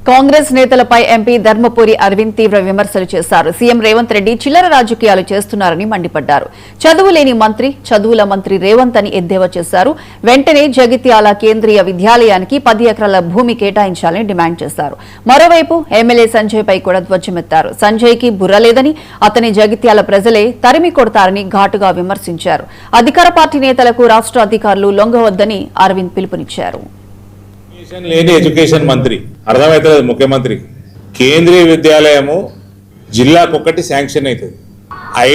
కాంగ్రెస్ నేతలపై ఎంపీ ధర్మపురి అరవింద్ తీవ్ర విమర్శలు చేశారు. సీఎం రేవంత్ రెడ్డి చిల్లర రాజకీయాలు చేస్తున్నారని మండిపడ్డారు. చదువులేని మంత్రి, చదువుల మంత్రి రేవంత్ అని ఎద్దేవా చేశారు. వెంటనే జగిత్యాల కేంద్రీయ విద్యాలయానికి 10 ఎకరాల భూమి కేటాయించాలని డిమాండ్ చేశారు. మరోవైపు ఎమ్మెల్యే సంజయ్ పై కూడా ధ్వజమెత్తారు. సంజయ్ కి బుర్ర లేదని, అతని జగిత్యాల ప్రజలే తరిమి కొడతారని ఘాటుగా విమర్శించారు. అధికార పార్టీ నేతలకు రాష్ట్ర అధికారులు లొంగవద్దని అరవింద్ పిలుపునిచ్చారు. లేని ఎడ్యుకేషన్ మంత్రి అర్థమవుతుంది. ముఖ్యమంత్రి కేంద్రీయ విద్యాలయము జిల్లాకొకటి శాంక్షన్ అవుతుంది.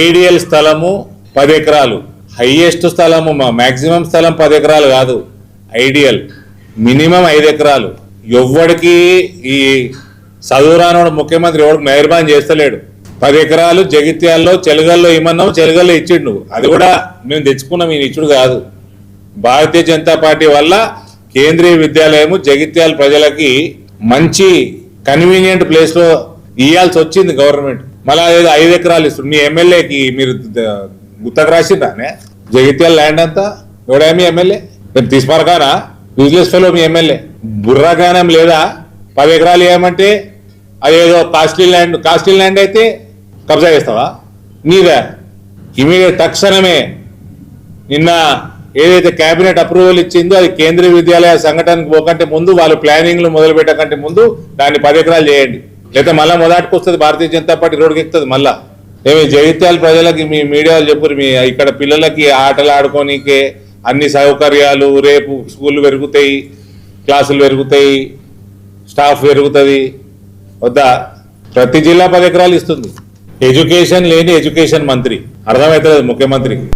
ఐడియల్ స్థలము 10 ఎకరాలు, హైయెస్ట్ స్థలము మాక్సిమం స్థలం 10 ఎకరాలు కాదు, ఐడియల్ మినిమం 5 ఎకరాలు. ఎవ్వడికి ఈ చదువురానోడు ముఖ్యమంత్రి ఎవరికి మెహర్బాన్ చేస్తలేడు. 10 ఎకరాలు జగిత్యాల్లో చెలగల్లో ఇమ్మన్నావు, చెలగల్లో ఇచ్చిండు. అది కూడా మేము తెచ్చుకున్నాం, ఈయన ఇచ్చుడు కాదు. భారతీయ జనతా పార్టీ వల్ల కేంద్రీయ విద్యాలయము జగిత్యాల ప్రజలకి మంచి కన్వీనియంట్ ప్లేస్ లో ఇవ్వాల్సి వచ్చింది గవర్నమెంట్. మళ్ళీ 5 ఎకరాలు ఇస్తుంది. మీ ఎమ్మెల్యేకి మీరు గుత్తకు రాసిందానే జగిత్యాల ల్యాండ్ అంతా? ఎవడేమి ఎమ్మెల్యే మీరు తీసుకురానా? యూజ్లెస్ ఫెలో మీ ఎమ్మెల్యే. బుర్రగానం లేదా? 10 ఎకరాలు ఏమంటే అదేదో కాస్ట్లీ ల్యాండ్ అయితే కబ్జా చేస్తావా? నీదా ఇమీడియట్ తక్షణమే నిన్న ఏదైతే కేబినెట్ అప్రూవల్ ఇచ్చిందో అది కేంద్రీయ విద్యాలయ సంఘటనకు పోకంటే ముందు, వాళ్ళు ప్లానింగ్లు మొదలు పెట్టకంటే ముందు దాన్ని 10 ఎకరాలు చేయండి. లేదా మళ్ళీ మొదటికి వస్తుంది భారతీయ జనతా పార్టీ రోడ్డుకి ఎక్కుతుంది. మళ్ళా ఏమి జగిత్యాల ప్రజలకి మీ మీడియాలు చెప్పు, మీ ఇక్కడ పిల్లలకి ఆటలు ఆడుకోనికే అన్ని సౌకర్యాలు, రేపు స్కూళ్ళు పెరుగుతాయి, క్లాసులు పెరుగుతాయి, స్టాఫ్ పెరుగుతుంది వద్దా? ప్రతి జిల్లా 10 ఎకరాలు ఇస్తుంది. ఎడ్యుకేషన్ లేని ఎడ్యుకేషన్ మంత్రి అర్థమవుతుంది ముఖ్యమంత్రికి.